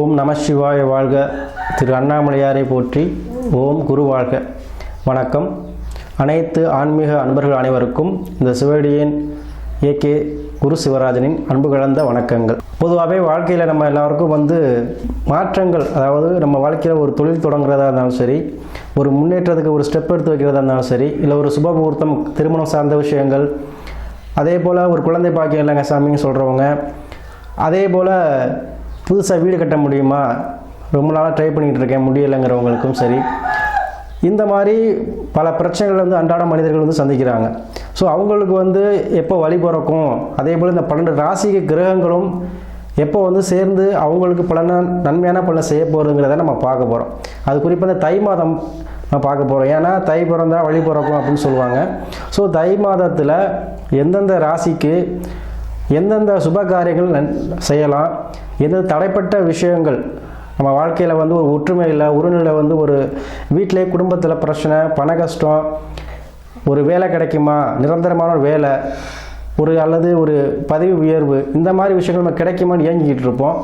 ஓம் நம சிவாய வாழ்க. திரு அண்ணாமலையாரை போற்றி. ஓம் குரு வாழ்க. வணக்கம். அனைத்து ஆன்மீக அன்பர்கள் அனைவருக்கும் இந்த சிவடியின் ஏகே குரு சிவராஜனின் அன்பு கலந்த வணக்கங்கள். பொதுவாகவே வாழ்க்கையில் நம்ம எல்லாருக்கும் மாற்றங்கள், அதாவது நம்ம வாழ்க்கையில் ஒரு தொழில் தொடங்குறதா இருந்தாலும் சரி, ஒரு முன்னேற்றத்துக்கு ஒரு ஸ்டெப் எடுத்து வைக்கிறதா இருந்தாலும் சரி, இல்லை ஒரு சுப முகூர்த்தம், திருமணம் சார்ந்த விஷயங்கள், அதே போல் ஒரு குழந்தை பாக்கியம் இல்லைங்க சாமின்னு சொல்கிறவங்க, அதே போல் புதுசாக வீடு கட்ட முடியுமா, ரொம்ப நாளாக ட்ரை பண்ணிகிட்டு இருக்கேன் முடியலைங்கிறவங்களுக்கும் சரி, இந்த மாதிரி பல பிரச்சனைகள் அன்றாட மனிதர்கள் சந்திக்கிறாங்க. ஸோ அவங்களுக்கு எப்போ வழி பிறக்கும், அதே போல் இந்த 12 ராசிக்கு கிரகங்களும் எப்போ சேர்ந்து அவங்களுக்கு நன்மையான பலனை செய்ய போகிறதுங்கிறத நம்ம பார்க்க போகிறோம். அது குறிப்பாக இந்த தை மாதம் நான் பார்க்க போகிறோம். ஏன்னா தை பிறந்தால் வழி பிறக்கும் அப்படின்னு சொல்லுவாங்க. ஸோ தை மாதத்தில் எந்தெந்த ராசிக்கு எந்தெந்த சுப காரியங்கள் செய்யலாம், எந்தெந்த தடைப்பட்ட விஷயங்கள் நம்ம வாழ்க்கையில் ஒரு ஒற்றுமை இல்லை, உறநிலை ஒரு வீட்டிலே குடும்பத்தில் பிரச்சனை, பண கஷ்டம், ஒரு வேலை கிடைக்குமா, நிரந்தரமான ஒரு வேலை, அல்லது ஒரு பதவி உயர்வு, இந்த மாதிரி விஷயங்கள் நம்ம கிடைக்குமான்னு ஏங்கிக்கிட்டு இருப்போம்.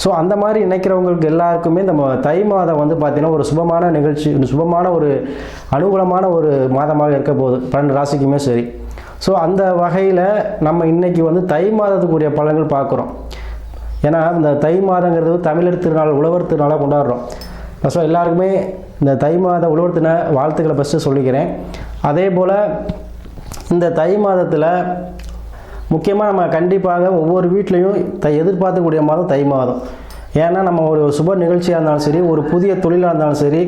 ஸோ அந்த மாதிரி நினைக்கிறவங்களுக்கு எல்லாருக்குமே நம்ம தை மாதம் பார்த்திங்கன்னா ஒரு சுபமான நிகழ்ச்சி, சுபமான ஒரு அனுகூலமான ஒரு மாதமாக இருக்க போகுது 12 ராசிக்குமே சரி. ஸோ அந்த வகையில் நம்ம இன்றைக்கி தை மாதத்துக்குரிய பலன்கள் பார்க்குறோம். ஏன்னா இந்த தை மாதங்கிறது தமிழர் திருநாள், உழவர் திருநாளாக கொண்டாடுறோம். ஸோ எல்லாருக்குமே இந்த தை மாத உழவர் திருநாள் வாழ்த்துக்களை ஃபஸ்ட்டு சொல்லிக்கிறேன். அதே போல் இந்த தை மாதத்தில் முக்கியமாக நம்ம கண்டிப்பாக ஒவ்வொரு வீட்லேயும் எதிர்பார்க்கக்கூடிய மாதம் தை மாதம். ஏன்னா நம்ம ஒரு சுப நிகழ்ச்சியாக இருந்தாலும் சரி, ஒரு புதிய தொழிலாக இருந்தாலும் சரி,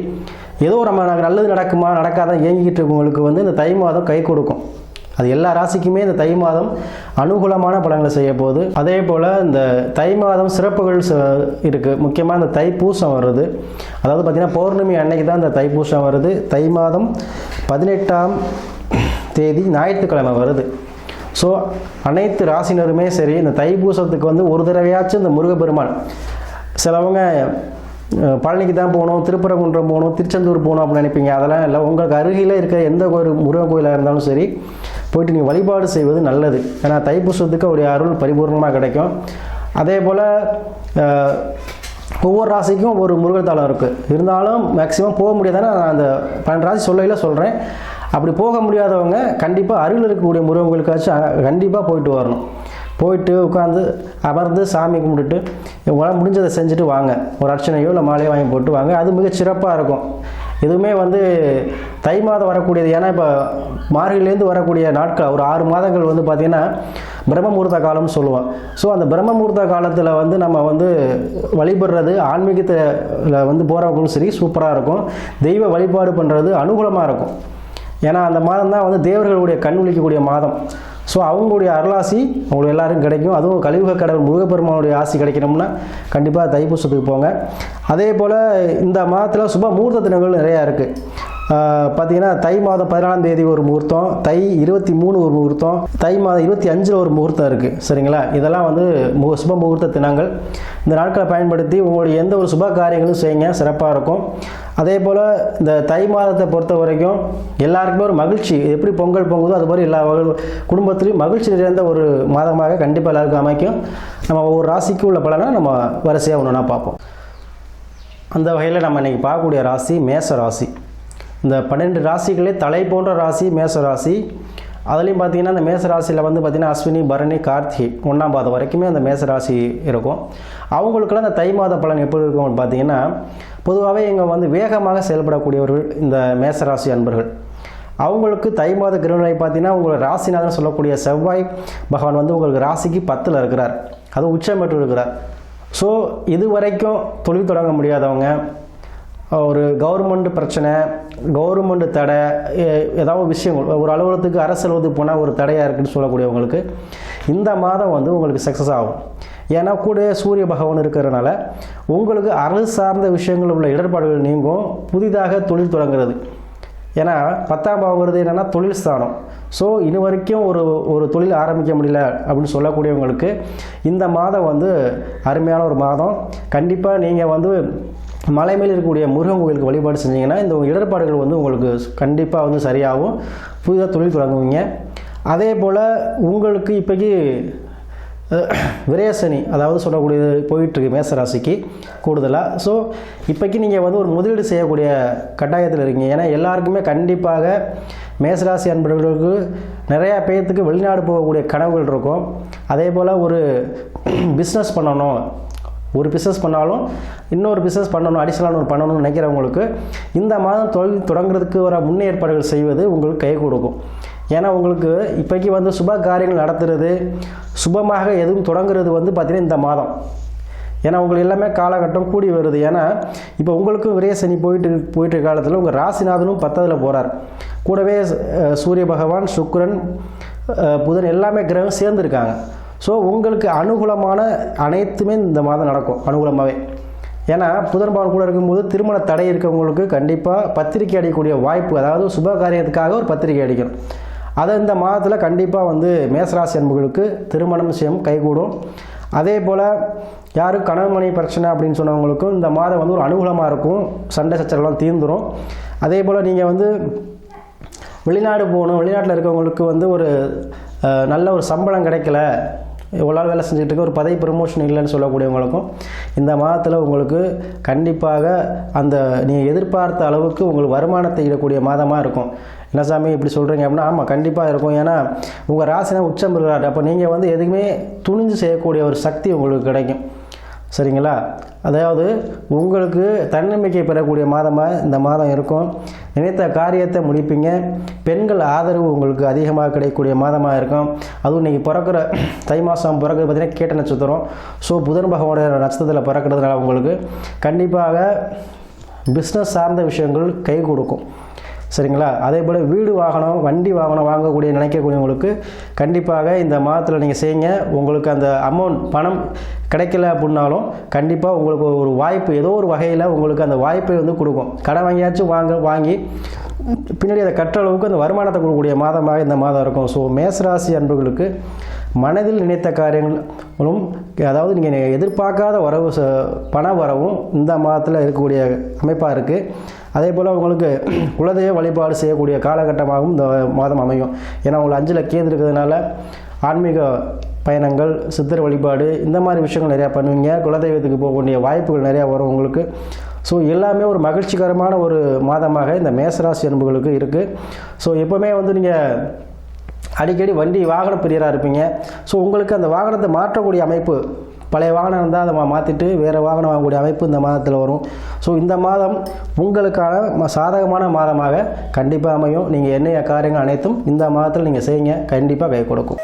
ஏதோ நம்ம நல்லது நடக்குமா நடக்காதான் ஏங்கிக்கிட்டு இருக்கவங்களுக்கு இந்த தை மாதம் கை கொடுக்கும். அது எல்லா ராசிக்குமே இந்த தை மாதம் அனுகூலமான பலன்களை செய்ய போகுது. அதே போல் இந்த தை மாதம் சிறப்புகள் இருக்குது. முக்கியமாக இந்த தைப்பூசம் வருது. அதாவது பார்த்திங்கன்னா பௌர்ணமி அன்னைக்கு தான் இந்த தைப்பூசம் வருது. தை மாதம் 18ஆம் தேதி ஞாயிற்றுக்கிழமை வருது. ஸோ அனைத்து ராசினருமே சரி இந்த தைப்பூசத்துக்கு ஒரு தடவையாச்சும் இந்த முருகப்பெருமான், சிலவங்க பழனிக்கு தான் போகணும், திருப்பரங்குன்றம் போகணும், திருச்செந்தூர் போகணும் அப்படின்னு நினைப்பீங்க. அதெல்லாம் இல்லை. உங்களுக்கு அருகில் இருக்கிற எந்த ஒரு முருகன் கோயிலாக இருந்தாலும் சரி போயிட்டு நீங்கள் வழிபாடு செய்வது நல்லது. ஏன்னா தைப்பூசத்துக்கு அவருடைய அருள் பரிபூர்ணமாக கிடைக்கும். அதே போல் ஒவ்வொரு ராசிக்கும் ஒரு முருகன் தலம் இருக்குது. இருந்தாலும் மேக்ஸிமம் போக முடியாதானே நான் அந்த 12 ராசி சொல்லையில் சொல்கிறேன். அப்படி போக முடியாதவங்க கண்டிப்பாக அருகில் இருக்கக்கூடிய முருகன் கோயிலுக்காச்சும் கண்டிப்பாக போயிட்டு வரணும். போயிட்டு உட்காந்து அமர்ந்து சாமி கும்பிட்டுட்டு உங்களால் முடிஞ்சதை செஞ்சுட்டு வாங்க. ஒரு அர்ச்சனையோ இல்லை மாலையோ வாங்கி போட்டு வாங்க. அது மிக சிறப்பாக இருக்கும். எதுவுமே தை மாதம் வரக்கூடியது. ஏன்னா இப்போ மார்கழிலேருந்து வரக்கூடிய நாட்கள் ஒரு 6 மாதங்கள் பார்த்திங்கன்னா பிரம்ம முகூர்த்த காலம்னு சொல்லுவோம். ஸோ அந்த பிரம்ம முகூர்த்த காலத்தில் நம்ம வழிபடுறது, ஆன்மீகத்தில் போகிறவங்களும் சரி சூப்பராக இருக்கும். தெய்வ வழிபாடு பண்ணுறது அனுகூலமாக இருக்கும். ஏன்னா அந்த மாதம் தான் தேவர்களுடைய கண் விழிக்கக்கூடிய மாதம். ஸோ அவங்களுடைய அருளாசி அவங்களுக்கு எல்லாருக்கும் கிடைக்கும். அதுவும் கலியுக கடவுள் முருகப்பெருமானுடைய ஆசி கிடைக்கணும்னா கண்டிப்பாக தைப்பூசத்துக்கு போங்க. அதே போல் இந்த மாதத்தில் சுப முகூர்த்த தினங்கள் நிறையா இருக்குது. பார்த்திங்கன்னா தை மாதம் 14ஆம் தேதி ஒரு முகூர்த்தம், தை 23 ஒரு முகூர்த்தம், தை மாதம் 25 ஒரு முகூர்த்தம் இருக்குது. சரிங்களா? இதெல்லாம் சுப முகூர்த்த தினங்கள். இந்த நாட்களை பயன்படுத்தி உங்களுடைய எந்த ஒரு சுப காரியங்களும் செய்யுங்க, சிறப்பாக இருக்கும். அதே போல் இந்த தை மாதத்தை பொறுத்த வரைக்கும் எல்லாருக்குமே ஒரு மகிழ்ச்சி, எப்படி பொங்கல் பொங்குதோ அது மாதிரி எல்லா குடும்பத்திலையும் மகிழ்ச்சி நிறைந்த ஒரு மாதமாக கண்டிப்பாக எல்லாருக்கும் அமைக்கும். நம்ம ஒவ்வொரு ராசிக்கு உள்ள பலனை நம்ம வரிசையாக ஒன்றுனா பார்ப்போம். அந்த வகையில் நம்ம இன்றைக்கி பார்க்கக்கூடிய ராசி மேச ராசி. இந்த 12 ராசிகளே தலை போன்ற ராசி மேச ராசி. அதுலேயும் பார்த்திங்கன்னா அந்த மேச ராசியில் பார்த்திங்கன்னா அஸ்வினி, பரணி, கார்த்திகை 1ஆம் பாதம் வரைக்குமே அந்த மேச ராசி இருக்கும். அவங்களுக்குலாம் அந்த தை மாத பலன் எப்படி இருக்கும் பார்த்திங்கன்னா, பொதுவாகவே இங்கே வேகமாக செயல்படக்கூடியவர்கள் இந்த மேசராசி அன்பர்கள். அவங்களுக்கு தை மாத கிரகநிலை பார்த்திங்கன்னா உங்களோட ராசிநாதன் சொல்லக்கூடிய செவ்வாய் பகவான் உங்களுக்கு ராசிக்கு 10ல் இருக்கிறார். அது உச்சம் பெற்று இருக்கிறார். ஸோ இது வரைக்கும் தொழில் தொடங்க முடியாதவங்க, ஒரு கவர்மெண்ட் பிரச்சனை, கவர்மெண்ட் தடை, ஏதாவது விஷயங்கள், ஒரு அலுவலகத்துக்கு அரசு அலுவலகத்துக்கு போனால் ஒரு தடையாக இருக்குன்னு சொல்லக்கூடியவங்களுக்கு இந்த மாதம் உங்களுக்கு சக்ஸஸ் ஆகும். ஏன்னா கூட சூரிய பகவான் இருக்கிறதுனால உங்களுக்கு அரசு சார்ந்த விஷயங்கள் உள்ள இடர்பாடுகள் நீங்கும். புதிதாக தொழில் தொடங்குறது, ஏன்னா 10ஆம் பாவங்கிறது என்னென்னா தொழில் ஸ்தானம். ஸோ இது வரைக்கும் ஒரு தொழில் ஆரம்பிக்க முடியல அப்படின்னு சொல்லக்கூடியவங்களுக்கு இந்த மாதம் அருமையான ஒரு மாதம். கண்டிப்பாக நீங்கள் மலை மேல் இருக்கக்கூடிய முருகன் கோயிலுக்கு வழிபாடு செஞ்சீங்கன்னா இந்த இடர்பாடுகள் உங்களுக்கு கண்டிப்பாக சரியாகும். புதிதாக தொழில் தொடங்குவீங்க. அதே போல் உங்களுக்கு இப்போக்கி விரயசனி அதாவது சொல்லக்கூடியது போயிட்டுருக்கு மேசராசிக்கு கூடுதலாக. ஸோ இப்போக்கி நீங்கள் வந்து ஒரு முதலீடு செய்யக்கூடிய கட்டாயத்தில் இருக்கீங்க. ஏன்னா எல்லாருக்குமே கண்டிப்பாக மேசராசி அன்பர்களுக்கு நிறையா பேர்த்துக்கு வெளிநாடு போகக்கூடிய கனவுகள் இருக்கும். அதே போல் ஒரு பிஸ்னஸ் பண்ணணும், ஒரு பிஸ்னஸ் பண்ணாலும் இன்னொரு பிஸ்னஸ் பண்ணணும், அடிஷனலாக ஒரு பண்ணணும்னு நினைக்கிறவங்களுக்கு இந்த மாதம் தொழில் தொடங்குறதுக்கு ஒரு முன்னேற்பாடுகள் செய்வது உங்களுக்கு கை கொடுக்கும். ஏன்னா உங்களுக்கு இப்போக்கி வந்து சுப காரியங்கள் நடத்துறது, சுபமாக எதுவும் தொடங்குறது வந்து பார்த்திங்கன்னா இந்த மாதம். ஏன்னா உங்களுக்கு எல்லாமே காலகட்டம் கூடி வருது. ஏன்னா இப்போ உங்களுக்கும் விரயசனி போயிட்டு காலத்தில் உங்கள் ராசிநாதனும் 10ல் போகிறார். கூடவே சூரிய பகவான், சுக்கிரன், புதன் எல்லாமே கிரகம் சேர்ந்துருக்காங்க. ஸோ உங்களுக்கு அனுகூலமான அனைத்துமே இந்த மாதம் நடக்கும் அனுகூலமாகவே. ஏன்னா புதன் பகவான் கூட இருக்கும்போது திருமண தடை இருக்கவங்களுக்கு கண்டிப்பாக பத்திரிக்கை அடிக்கக்கூடிய வாய்ப்பு, அதாவது சுப காரியத்துக்காக ஒரு பத்திரிக்கை அடிக்கணும். அதை இந்த மாதத்தில் கண்டிப்பாக வந்து மேசராசி அன்புகளுக்கு திருமணம் விஷயம் கைகூடும். அதே போல் யாரும் கணவன் மனைவி பிரச்சனை அப்படின்னு சொன்னவங்களுக்கும் இந்த மாதம் வந்து ஒரு அனுகூலமாக இருக்கும், சண்டை சச்சரவுலாம் தீர்ந்துடும். அதே போல் நீங்கள் வந்து வெளிநாடு போகணும், வெளிநாட்டில் இருக்கவங்களுக்கு வந்து ஒரு நல்ல ஒரு சம்பளம் கிடைக்கல, இவ்வளோ நாள் வேலை செஞ்சுட்டு இருக்க ஒரு பதவி ப்ரமோஷன் இல்லைன்னு சொல்லக்கூடியவங்களுக்கும் இந்த மாதத்தில் உங்களுக்கு கண்டிப்பாக அந்த நீங்கள் எதிர்பார்த்த அளவுக்கு உங்களுக்கு வருமானத்தை ஈடக்கூடிய மாதமாக இருக்கும். என்ன சாமி இப்படி சொல்கிறீங்க அப்படின்னா, ஆமாம் கண்டிப்பாக இருக்கும். ஏன்னா உங்கள் ராசினா உச்சம் இருக்கிறார். அப்போ நீங்கள் வந்து எதுவுமே துணிஞ்சு செய்யக்கூடிய ஒரு சக்தி உங்களுக்கு கிடைக்கும். சரிங்களா? அதாவது உங்களுக்கு தன்னம்பிக்கை பெறக்கூடிய மாதமாக இந்த மாதம் இருக்கும். நினைத்த காரியத்தை முடிப்பீங்க. பெண்கள் ஆதரவு உங்களுக்கு அதிகமாக கிடைக்கக்கூடிய மாதமாக இருக்கும். அதுவும் நீங்கள் பிறக்கிற தை மாதம் பிறகு பார்த்திங்கன்னா கேட்ட நட்சத்திரம். ஸோ புதன் பகவானுடைய நட்சத்திரத்தில் பிறக்கிறதுனால உங்களுக்கு கண்டிப்பாக பிஸ்னஸ் சார்ந்த விஷயங்கள் கை கொடுக்கும். சரிங்களா? அதே போல் வீடு வாகனம், வண்டி வாகனம் வாங்கக்கூடிய நினைக்கக்கூடியவங்களுக்கு கண்டிப்பாக இந்த மாதத்தில் நீங்கள் செய்யுங்க. உங்களுக்கு அந்த அமௌண்ட் பணம் கிடைக்கல அப்படின்னாலும் கண்டிப்பாக உங்களுக்கு ஒரு வாய்ப்பு ஏதோ ஒரு வகையில் உங்களுக்கு அந்த வாய்ப்பை வந்து கொடுக்கும். கடன் வாங்கியாச்சும் வாங்கி பின்னாடி அதை கற்ற அளவுக்கு அந்த வருமானத்தை கொடுக்கக்கூடிய மாதமாக இந்த மாதம் இருக்கும். ஸோ மேசராசி அன்புகளுக்கு மனதில் நினைத்த காரியங்களும், அதாவது நீங்கள் எதிர்பார்க்காத வரவு பண வரவும் இந்த மாதத்தில் இருக்கக்கூடிய அமைப்பாக இருக்குது. அதே போல் உங்களுக்கு குலதெய்வ வழிபாடு செய்யக்கூடிய காலகட்டமாகவும் இந்த மாதம் அமையும். ஏன்னா உங்களுக்கு 5ல் கேது இருக்கிறதுனால ஆன்மீக பயணங்கள், சித்தர் வழிபாடு இந்த மாதிரி விஷயங்கள் நிறையா பண்ணுவீங்க. குலதெய்வத்துக்கு போகக்கூடிய வாய்ப்புகள் நிறையா வரும் உங்களுக்கு. ஸோ எல்லாமே ஒரு மகிழ்ச்சிகரமான ஒரு மாதமாக இந்த மேசராசி அன்புகளுக்கு இருக்குது. ஸோ எப்போவுமே வந்து நீங்கள் அடிக்கடி வண்டி வாகன பிரியராக இருப்பீங்க. ஸோ உங்களுக்கு அந்த வாகனத்தை மாற்றக்கூடிய அமைப்பு, பழைய வாகனம் இருந்தால் அதை மாற்றிட்டு வேறு வாகனம் வாங்கக்கூடிய அமைப்பு இந்த மாதத்தில் வரும். ஸோ இந்த மாதம் உங்களுக்கான சாதகமான மாதமாக கண்டிப்பாக அமையும். நீங்கள் என்ன காரியங்கள் அனைத்தும் இந்த மாதத்தில் நீங்கள் செய்யுங்க, கண்டிப்பாக கை கொடுக்கும்.